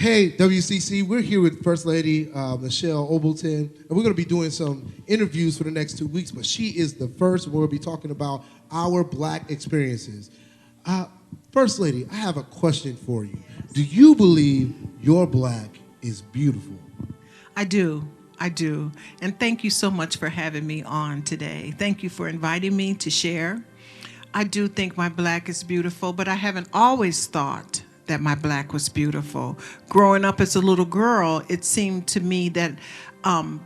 Hey, WCC, we're here with First Lady Michelle Obleton, and we're going to be doing some interviews for the next 2 weeks, but she is the first. We'll be talking about our Black experiences. First Lady, I have a question for you. Do you believe your Black is beautiful? I do. I do. And thank you so much for having me on today. Thank you for inviting me to share. I do think my Black is beautiful, but I haven't always thought that my Black was beautiful. Growing up as a little girl, it seemed to me that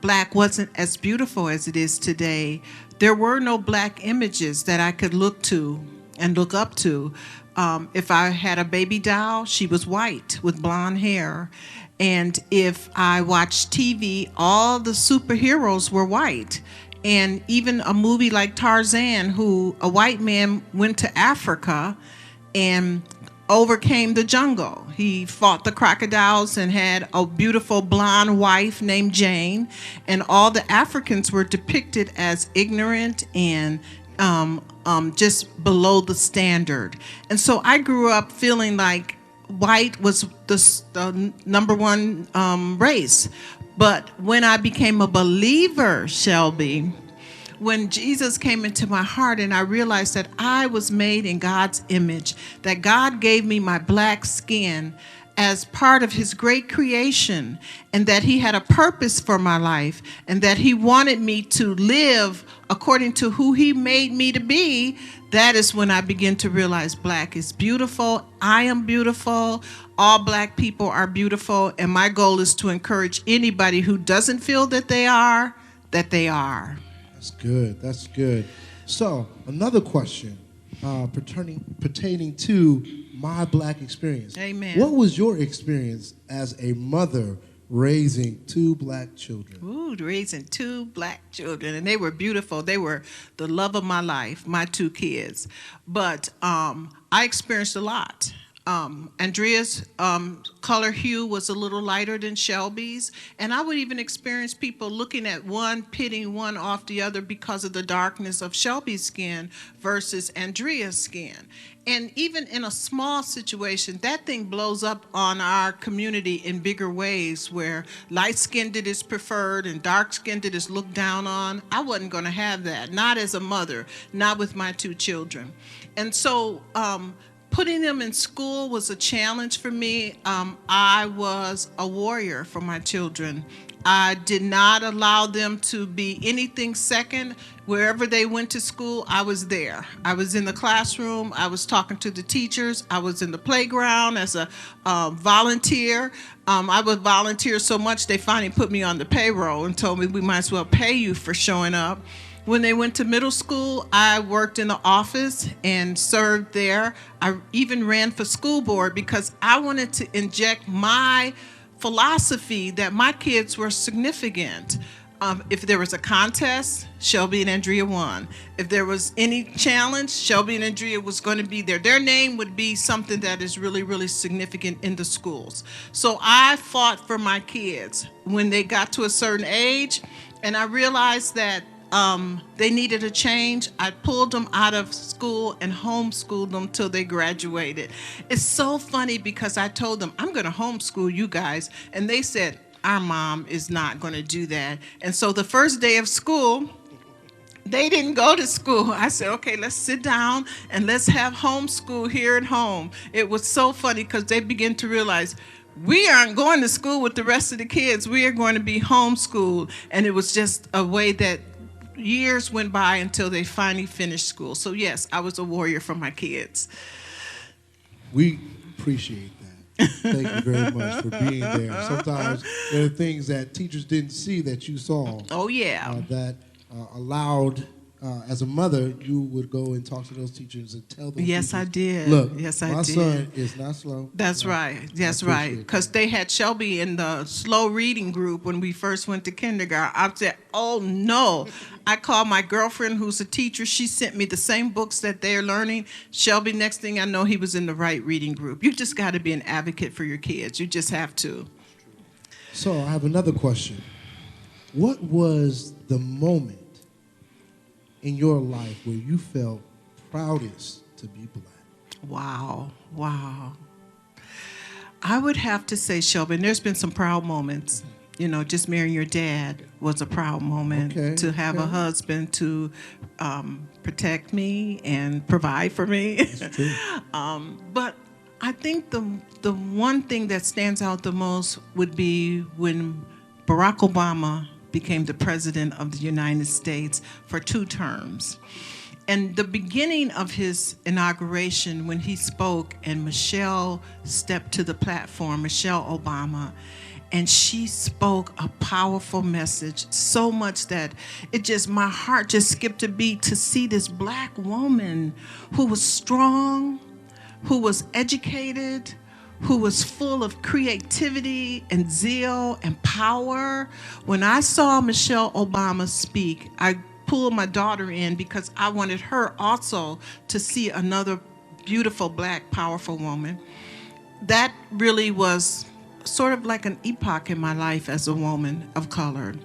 Black wasn't as beautiful as it is today. There were no Black images that I could look to and look up to. If I had a baby doll, she was white with blonde hair. And if I watched TV, all the superheroes were white. And even a movie like Tarzan, a white man went to Africa and overcame the jungle. He fought the crocodiles and had a beautiful blonde wife named Jane. And all the Africans were depicted as ignorant and just below the standard. And so I grew up feeling like white was the number one race. But when I became a believer, Shelby, when Jesus came into my heart and I realized that I was made in God's image, that God gave me my Black skin as part of his great creation, and that he had a purpose for my life, and that he wanted me to live according to who he made me to be, that is when I began to realize Black is beautiful. I am beautiful. All Black people are beautiful. And my goal is to encourage anybody who doesn't feel that they are, that they are. That's good. That's good. So, another question pertaining to my Black experience. Amen. What was your experience as a mother raising 2 Black children? Ooh, raising 2 Black children, and they were beautiful. They were the love of my life, my 2 kids. But I experienced a lot. Andrea's color hue was a little lighter than Shelby's, and I would even experience people looking at one, pitting one off the other because of the darkness of Shelby's skin versus Andrea's skin. And even in a small situation, that thing blows up on our community in bigger ways, where light-skinned is preferred and dark-skinned is looked down on. I wasn't going to have that, not as a mother, not with my 2 children. And so putting them in school was a challenge for me. I was a warrior for my children. I did not allow them to be anything second. Wherever they went to school, I was there. I was in the classroom. I was talking to the teachers. I was in the playground as a volunteer. I would volunteer so much they finally put me on the payroll and told me we might as well pay you for showing up. When they went to middle school, I worked in the office and served there. I even ran for school board because I wanted to inject my philosophy that my kids were significant. If there was a contest, Shelby and Andrea won. If there was any challenge, Shelby and Andrea was going to be there. Their name would be something that is really, really significant in the schools. So I fought for my kids when they got to a certain age, and I realized that they needed a change. I pulled them out of school and homeschooled them till they graduated. It's so funny because I told them, I'm going to homeschool you guys. And they said, our mom is not going to do that. And so the first day of school, they didn't go to school. I said, okay, let's sit down and let's have homeschool here at home. It was so funny because they began to realize, we aren't going to school with the rest of the kids. We are going to be homeschooled. And it was just a way that years went by until they finally finished school. So yes, I was a warrior for my kids. We appreciate that. Thank you very much for being there. Sometimes there are things that teachers didn't see that you saw. Oh yeah. That allowed, as a mother, you would go and talk to those teachers and tell them. Yes, I did. Look, yes, I my did. son is not slow. That's right. That's right. Because they had Shelby in the slow reading group when we first went to kindergarten. I said, oh no. I called my girlfriend who's a teacher. She sent me the same books that they're learning. Shelby, next thing I know, he was in the right reading group. You just got to be an advocate for your kids. You just have to. So I have another question. What was the moment in your life where you felt proudest to be Black? Wow. Wow. I would have to say, Shelby, and there's been some proud moments. You know, just marrying your dad was a proud moment. Okay, To have a husband to protect me and provide for me. That's true. But I think the one thing that stands out the most would be when Barack Obama became the president of the United States for 2 terms. And the beginning of his inauguration, when he spoke and Michelle stepped to the platform, Michelle Obama, and she spoke a powerful message, so much that my heart just skipped a beat to see this black woman who was strong, who was educated, who was full of creativity and zeal and power. When I saw Michelle Obama speak, I pulled my daughter in because I wanted her also to see another beautiful, black, powerful woman. That really was sort of like an epoch in my life as a woman of color.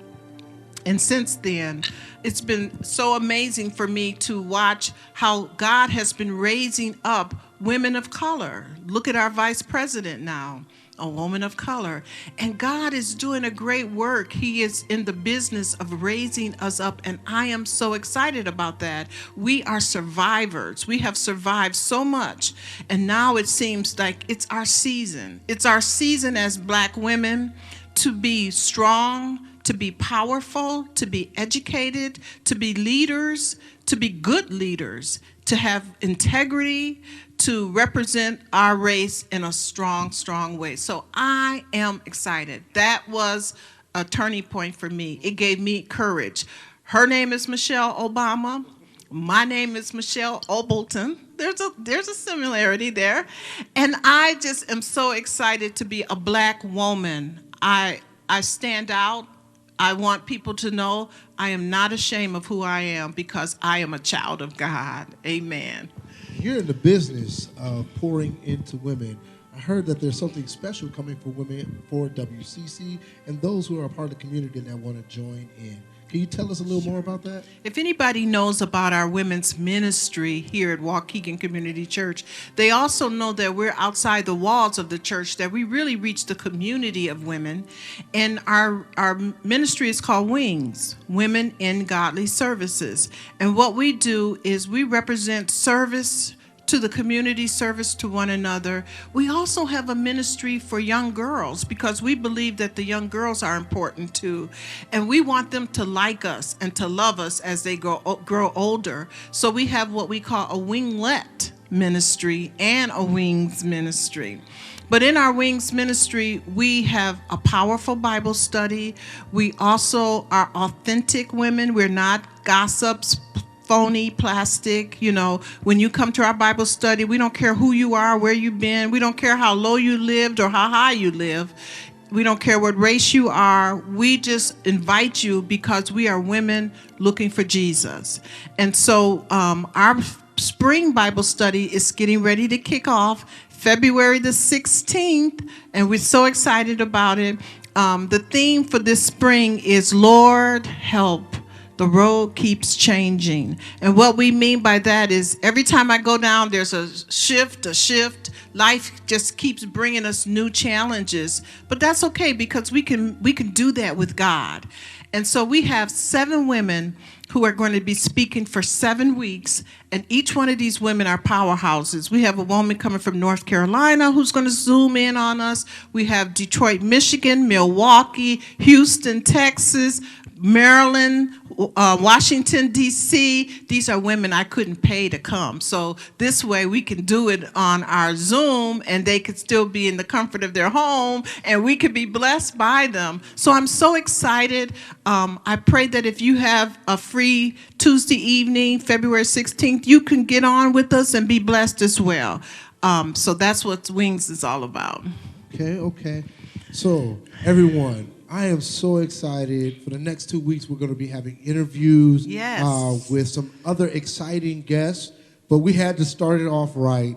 And since then, it's been so amazing for me to watch how God has been raising up women of color. Look at our vice president now, a woman of color. And God is doing a great work. He is in the business of raising us up, and I am so excited about that. We are survivors. We have survived so much, and now it seems like it's our season. It's our season as black women to be strong, to be powerful, to be educated, to be leaders, to be good leaders, to have integrity, to represent our race in a strong, strong way. So I am excited. That was a turning point for me. It gave me courage. Her name is Michelle Obama. My name is Michelle Obleton. There's a similarity there. And I just am so excited to be a black woman. I stand out. I want people to know I am not ashamed of who I am because I am a child of God. Amen. You're in the business of pouring into women. I heard that there's something special coming for women for WCC and those who are a part of the community that want to join in. Can you tell us a little more about that? If anybody knows about our women's ministry here at Waukegan Community Church, they also know that we're outside the walls of the church, that we really reach the community of women. And our ministry is called Wings, Women in Godly Services. And what we do is we represent service to the community, service to one another. We also have a ministry for young girls because we believe that the young girls are important too. And we want them to like us and to love us as they grow older. So we have what we call a winglet ministry and a wings ministry. But in our Wings ministry, we have a powerful Bible study. We also are authentic women. We're not gossips, phony, plastic. You know, when you come to our Bible study, we don't care who you are, where you've been. We don't care how low you lived or how high you live. We don't care what race you are. We just invite you because we are women looking for Jesus. And so our spring Bible study is getting ready to kick off February the 16th, and we're so excited about it. The theme for this spring is Lord, help. The road keeps changing. And what we mean by that is every time I go down, there's a shift. Life just keeps bringing us new challenges. But that's okay because we can do that with God. And so we have 7 women who are going to be speaking for 7 weeks, and each one of these women are powerhouses. We have a woman coming from North Carolina who's going to zoom in on us. We have Detroit, Michigan, Milwaukee, Houston, Texas, Maryland, Washington, D.C. These are women I couldn't pay to come. So this way we can do it on our Zoom, and they could still be in the comfort of their home, and we could be blessed by them. So I'm so excited. I pray that if you have a free Tuesday evening, February 16th, you can get on with us and be blessed as well. So that's what Wings is all about. Okay. So, everyone, I am so excited. For the next 2 weeks, we're going to be having interviews with some other exciting guests. But we had to start it off right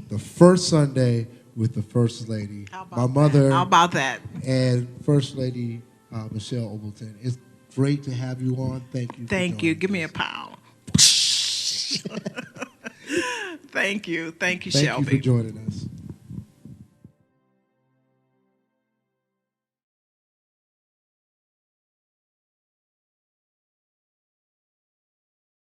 the first Sunday with the First Lady, my mother. How about that? And First Lady Michelle Obleton. It's great to have you on. Thank you. Thank you. Give me a pound. Thank you. Thank you, Shelby. Thank you for joining us.